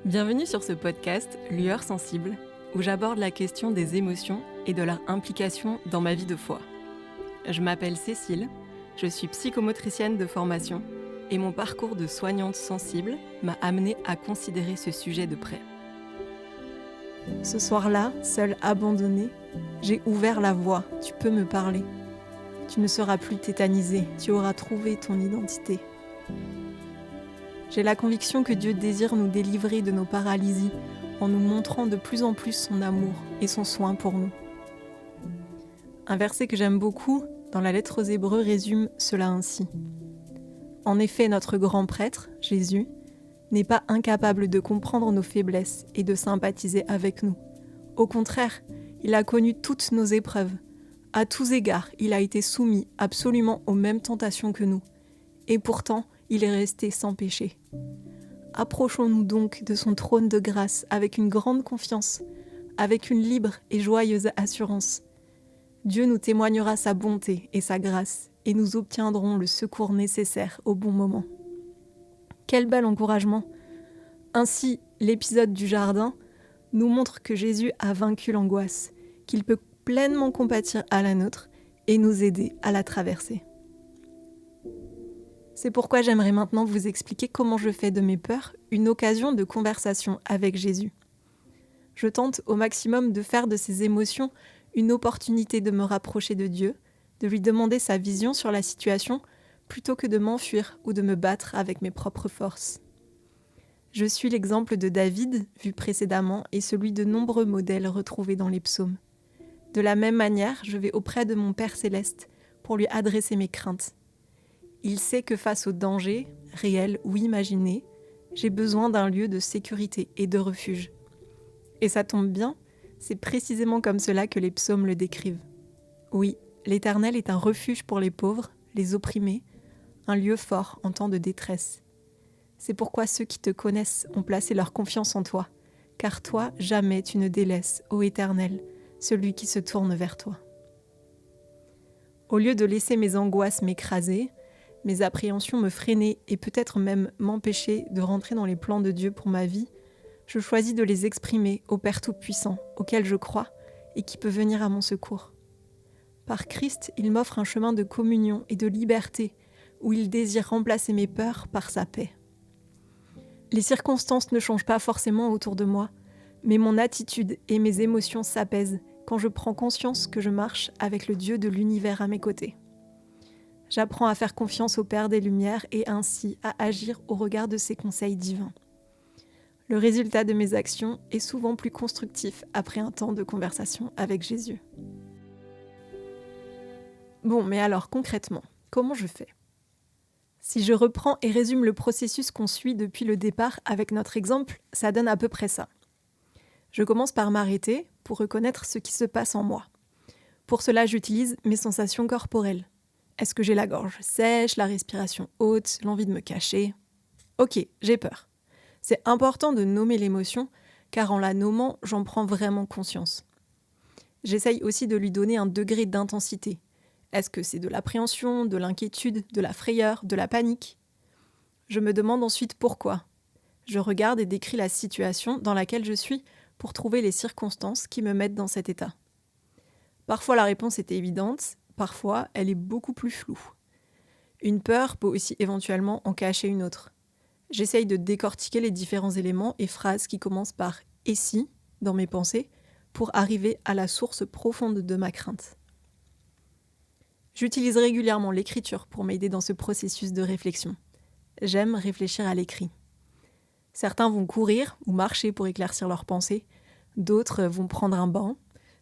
Bienvenue sur ce podcast Lueur sensible, où j'aborde la question des émotions et de leur implication dans ma vie de foi. Je m'appelle Cécile, je suis psychomotricienne de formation et mon parcours de soignante sensible m'a amenée à considérer ce sujet de près. Ce soir-là, seule abandonnée, j'ai ouvert la voie, tu peux me parler. Tu ne seras plus tétanisée, tu auras trouvé ton identité. J'ai la conviction que Dieu désire nous délivrer de nos paralysies en nous montrant de plus en plus son amour et son soin pour nous. Un verset que j'aime beaucoup, dans la lettre aux Hébreux, résume cela ainsi. En effet, notre grand prêtre, Jésus, n'est pas incapable de comprendre nos faiblesses et de sympathiser avec nous. Au contraire, il a connu toutes nos épreuves. À tous égards, il a été soumis absolument aux mêmes tentations que nous. Et pourtant, il est resté sans péché. Approchons-nous donc de son trône de grâce avec une grande confiance, avec une libre et joyeuse assurance. Dieu nous témoignera sa bonté et sa grâce, et nous obtiendrons le secours nécessaire au bon moment. Quel bel encouragement! Ainsi, l'épisode du jardin nous montre que Jésus a vaincu l'angoisse, qu'il peut pleinement compatir à la nôtre et nous aider à la traverser. C'est pourquoi j'aimerais maintenant vous expliquer comment je fais de mes peurs une occasion de conversation avec Jésus. Je tente au maximum de faire de ces émotions une opportunité de me rapprocher de Dieu, de lui demander sa vision sur la situation, plutôt que de m'enfuir ou de me battre avec mes propres forces. Je suis l'exemple de David, vu précédemment, et celui de nombreux modèles retrouvés dans les psaumes. De la même manière, je vais auprès de mon Père céleste pour lui adresser mes craintes. Il sait que face au danger, réel ou imaginé, j'ai besoin d'un lieu de sécurité et de refuge. Et ça tombe bien, c'est précisément comme cela que les psaumes le décrivent. Oui, l'Éternel est un refuge pour les pauvres, les opprimés, un lieu fort en temps de détresse. C'est pourquoi ceux qui te connaissent ont placé leur confiance en toi, car toi, jamais tu ne délaisses, ô Éternel, celui qui se tourne vers toi. Au lieu de laisser mes angoisses m'écraser, mes appréhensions me freiner et peut-être même m'empêcher de rentrer dans les plans de Dieu pour ma vie, je choisis de les exprimer au Père Tout-Puissant, auquel je crois et qui peut venir à mon secours. Par Christ, il m'offre un chemin de communion et de liberté où il désire remplacer mes peurs par sa paix. Les circonstances ne changent pas forcément autour de moi, mais mon attitude et mes émotions s'apaisent quand je prends conscience que je marche avec le Dieu de l'univers à mes côtés. J'apprends à faire confiance au Père des Lumières et ainsi à agir au regard de ses conseils divins. Le résultat de mes actions est souvent plus constructif après un temps de conversation avec Jésus. Bon, mais alors concrètement, comment je fais ? Si je reprends et résume le processus qu'on suit depuis le départ avec notre exemple, ça donne à peu près ça. Je commence par m'arrêter pour reconnaître ce qui se passe en moi. Pour cela, j'utilise mes sensations corporelles. Est-ce que j'ai la gorge sèche, la respiration haute, l'envie de me cacher ? Ok, j'ai peur. C'est important de nommer l'émotion, car en la nommant, j'en prends vraiment conscience. J'essaye aussi de lui donner un degré d'intensité. Est-ce que c'est de l'appréhension, de l'inquiétude, de la frayeur, de la panique ? Je me demande ensuite pourquoi. Je regarde et décris la situation dans laquelle je suis pour trouver les circonstances qui me mettent dans cet état. Parfois la réponse est évidente, parfois elle est beaucoup plus floue. Une peur peut aussi éventuellement en cacher une autre. J'essaye de décortiquer les différents éléments et phrases qui commencent par « et si » dans mes pensées pour arriver à la source profonde de ma crainte. J'utilise régulièrement l'écriture pour m'aider dans ce processus de réflexion. J'aime réfléchir à l'écrit. Certains vont courir ou marcher pour éclaircir leurs pensées, d'autres vont prendre un bain,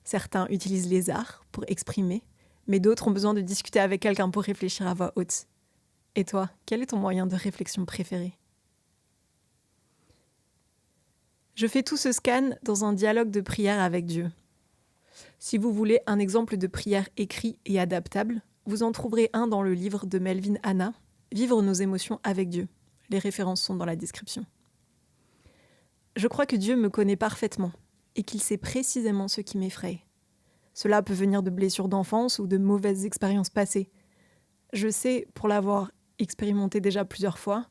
certains utilisent les arts pour exprimer, mais d'autres ont besoin de discuter avec quelqu'un pour réfléchir à voix haute. Et toi, quel est ton moyen de réflexion préféré ? Je fais tout ce scan dans un dialogue de prière avec Dieu. Si vous voulez un exemple de prière écrit et adaptable, vous en trouverez un dans le livre de Melvin Hanna, Vivre nos émotions avec Dieu. Les références sont dans la description. Je crois que Dieu me connaît parfaitement et qu'il sait précisément ce qui m'effraie. Cela peut venir de blessures d'enfance ou de mauvaises expériences passées. Je sais, pour l'avoir expérimenté déjà plusieurs fois,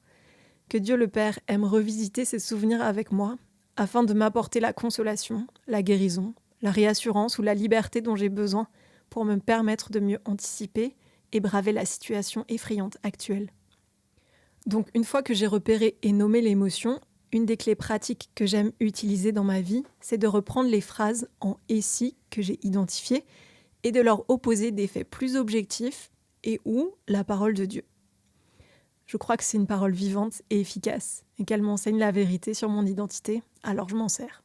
que Dieu le Père aime revisiter ses souvenirs avec moi afin de m'apporter la consolation, la guérison, la réassurance ou la liberté dont j'ai besoin pour me permettre de mieux anticiper et braver la situation effrayante actuelle. Donc une fois que j'ai repéré et nommé l'émotion, une des clés pratiques que j'aime utiliser dans ma vie, c'est de reprendre les phrases en « et si » que j'ai identifiées et de leur opposer des faits plus objectifs et ou la parole de Dieu. Je crois que c'est une parole vivante et efficace et qu'elle m'enseigne la vérité sur mon identité, alors je m'en sers.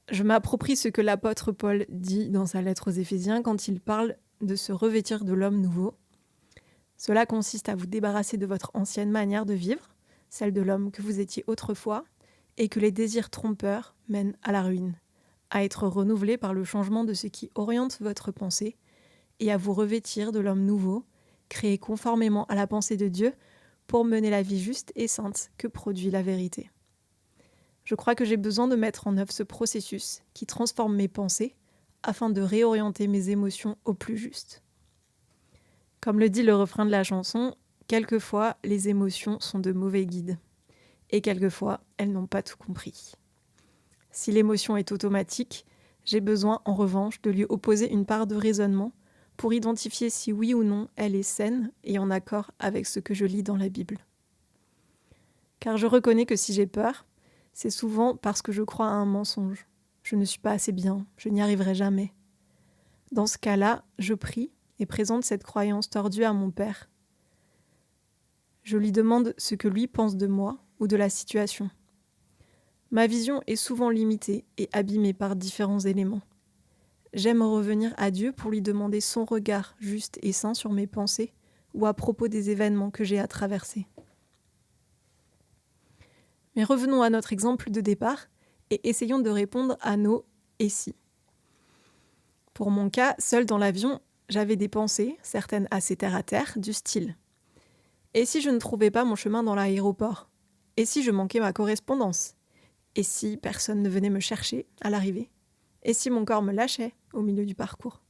Je m'approprie ce que l'apôtre Paul dit dans sa lettre aux Éphésiens quand il parle de se revêtir de l'homme nouveau. Cela consiste à vous débarrasser de votre ancienne manière de vivre, celle de l'homme que vous étiez autrefois, et que les désirs trompeurs mènent à la ruine, à être renouvelés par le changement de ce qui oriente votre pensée, et à vous revêtir de l'homme nouveau, créé conformément à la pensée de Dieu, pour mener la vie juste et sainte que produit la vérité. Je crois que j'ai besoin de mettre en œuvre ce processus qui transforme mes pensées, afin de réorienter mes émotions au plus juste. Comme le dit le refrain de la chanson, quelquefois les émotions sont de mauvais guides, et quelquefois elles n'ont pas tout compris. Si l'émotion est automatique, j'ai besoin en revanche de lui opposer une part de raisonnement pour identifier si oui ou non elle est saine et en accord avec ce que je lis dans la Bible. Car je reconnais que si j'ai peur, c'est souvent parce que je crois à un mensonge. Je ne suis pas assez bien, je n'y arriverai jamais. Dans ce cas-là, je prie et présente cette croyance tordue à mon Père. Je lui demande ce que lui pense de moi ou de la situation. Ma vision est souvent limitée et abîmée par différents éléments. J'aime revenir à Dieu pour lui demander son regard juste et sain sur mes pensées ou à propos des événements que j'ai à traverser. Mais revenons à notre exemple de départ et essayons de répondre à nos « et si ». Pour mon cas, seul dans l'avion, j'avais des pensées, certaines assez terre-à-terre, du style « Et si je ne trouvais pas mon chemin dans l'aéroport ? Et si je manquais ma correspondance ? Et si personne ne venait me chercher à l'arrivée ? Et si mon corps me lâchait au milieu du parcours ? »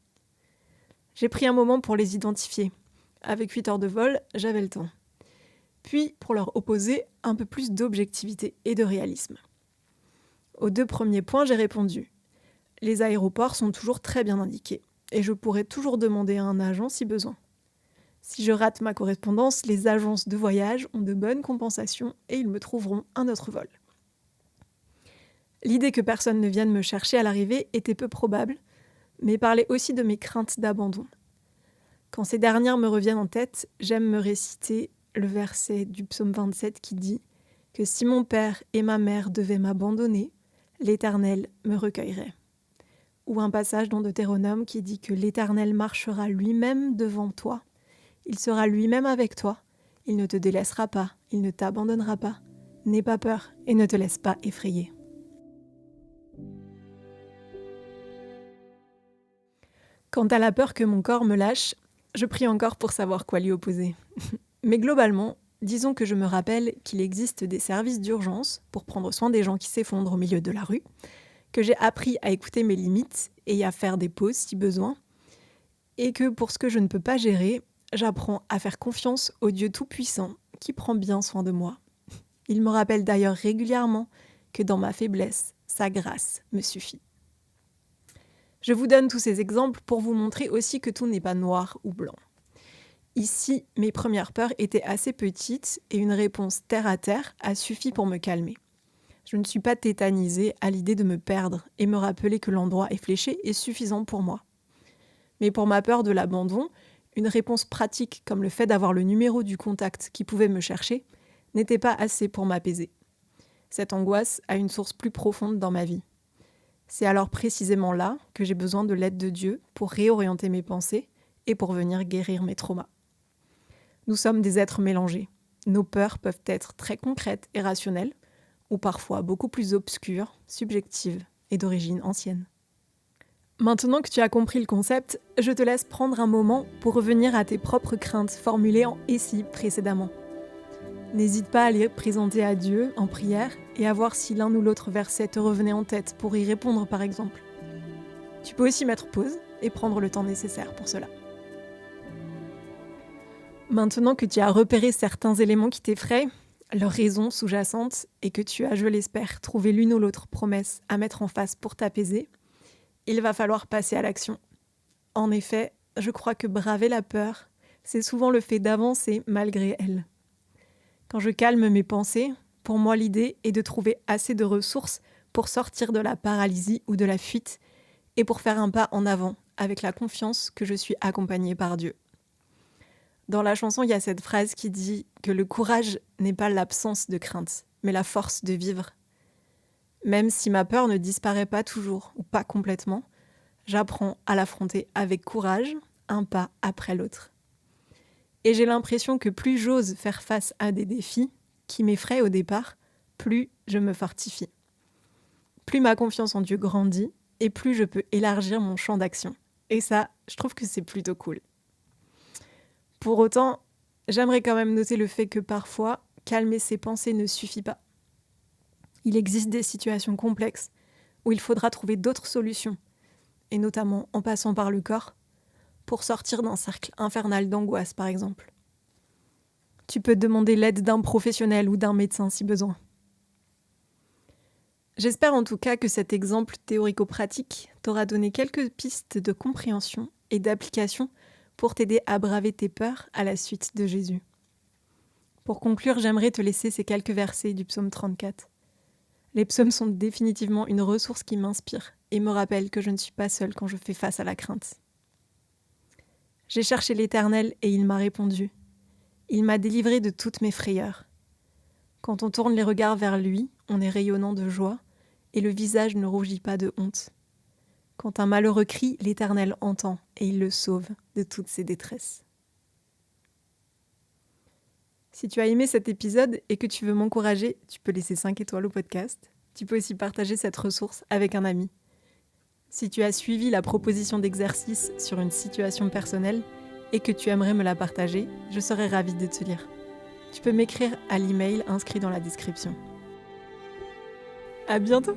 J'ai pris un moment pour les identifier. Avec 8 heures de vol, j'avais le temps. Puis, pour leur opposer, un peu plus d'objectivité et de réalisme. Aux 2 premiers points, j'ai répondu « Les aéroports sont toujours très bien indiqués et je pourrais toujours demander à un agent si besoin. Si je rate ma correspondance, les agences de voyage ont de bonnes compensations et ils me trouveront un autre vol. » L'idée que personne ne vienne me chercher à l'arrivée était peu probable, mais parlait aussi de mes craintes d'abandon. Quand ces dernières me reviennent en tête, j'aime me réciter le verset du psaume 27 qui dit que si mon père et ma mère devaient m'abandonner, l'Éternel me recueillerait. Ou un passage dans Deutéronome qui dit que l'Éternel marchera lui-même devant toi, il sera lui-même avec toi, il ne te délaissera pas, il ne t'abandonnera pas, n'aie pas peur et ne te laisse pas effrayer. Quant à la peur que mon corps me lâche, je prie encore pour savoir quoi lui opposer. Mais globalement, disons que je me rappelle qu'il existe des services d'urgence pour prendre soin des gens qui s'effondrent au milieu de la rue, que j'ai appris à écouter mes limites et à faire des pauses si besoin, et que pour ce que je ne peux pas gérer, j'apprends à faire confiance au Dieu Tout-Puissant qui prend bien soin de moi. Il me rappelle d'ailleurs régulièrement que dans ma faiblesse, sa grâce me suffit. Je vous donne tous ces exemples pour vous montrer aussi que tout n'est pas noir ou blanc. Ici, mes premières peurs étaient assez petites et une réponse terre à terre a suffi pour me calmer. Je ne suis pas tétanisée à l'idée de me perdre et me rappeler que l'endroit est fléché est suffisant pour moi. Mais pour ma peur de l'abandon, une réponse pratique comme le fait d'avoir le numéro du contact qui pouvait me chercher n'était pas assez pour m'apaiser. Cette angoisse a une source plus profonde dans ma vie. C'est alors précisément là que j'ai besoin de l'aide de Dieu pour réorienter mes pensées et pour venir guérir mes traumas. Nous sommes des êtres mélangés. Nos peurs peuvent être très concrètes et rationnelles, ou parfois beaucoup plus obscures, subjectives et d'origine ancienne. Maintenant que tu as compris le concept, je te laisse prendre un moment pour revenir à tes propres craintes formulées en « et si » précédemment. N'hésite pas à les présenter à Dieu en prière et à voir si l'un ou l'autre verset te revenait en tête pour y répondre par exemple. Tu peux aussi mettre pause et prendre le temps nécessaire pour cela. Maintenant que tu as repéré certains éléments qui t'effraient, leurs raisons sous-jacentes, et que tu as, je l'espère, trouvé l'une ou l'autre promesse à mettre en face pour t'apaiser, il va falloir passer à l'action. En effet, je crois que braver la peur, c'est souvent le fait d'avancer malgré elle. Quand je calme mes pensées, pour moi l'idée est de trouver assez de ressources pour sortir de la paralysie ou de la fuite et pour faire un pas en avant avec la confiance que je suis accompagnée par Dieu. Dans la chanson, il y a cette phrase qui dit que le courage n'est pas l'absence de crainte, mais la force de vivre. Même si ma peur ne disparaît pas toujours ou pas complètement, j'apprends à l'affronter avec courage, un pas après l'autre. Et j'ai l'impression que plus j'ose faire face à des défis qui m'effraient au départ, plus je me fortifie. Plus ma confiance en Dieu grandit et plus je peux élargir mon champ d'action. Et ça, je trouve que c'est plutôt cool. Pour autant, j'aimerais quand même noter le fait que parfois, calmer ses pensées ne suffit pas. Il existe des situations complexes où il faudra trouver d'autres solutions, et notamment en passant par le corps, pour sortir d'un cercle infernal d'angoisse par exemple. Tu peux demander l'aide d'un professionnel ou d'un médecin si besoin. J'espère en tout cas que cet exemple théorico-pratique t'aura donné quelques pistes de compréhension et d'application pour t'aider à braver tes peurs à la suite de Jésus. Pour conclure, j'aimerais te laisser ces quelques versets du psaume 34. Les psaumes sont définitivement une ressource qui m'inspire et me rappelle que je ne suis pas seule quand je fais face à la crainte. J'ai cherché l'Éternel et il m'a répondu. Il m'a délivré de toutes mes frayeurs. Quand on tourne les regards vers lui, on est rayonnant de joie et le visage ne rougit pas de honte. Quand un malheureux crie, l'Éternel entend et il le sauve de toutes ses détresses. Si tu as aimé cet épisode et que tu veux m'encourager, tu peux laisser 5 étoiles au podcast. Tu peux aussi partager cette ressource avec un ami. Si tu as suivi la proposition d'exercice sur une situation personnelle et que tu aimerais me la partager, je serais ravie de te lire. Tu peux m'écrire à l'email inscrit dans la description. À bientôt!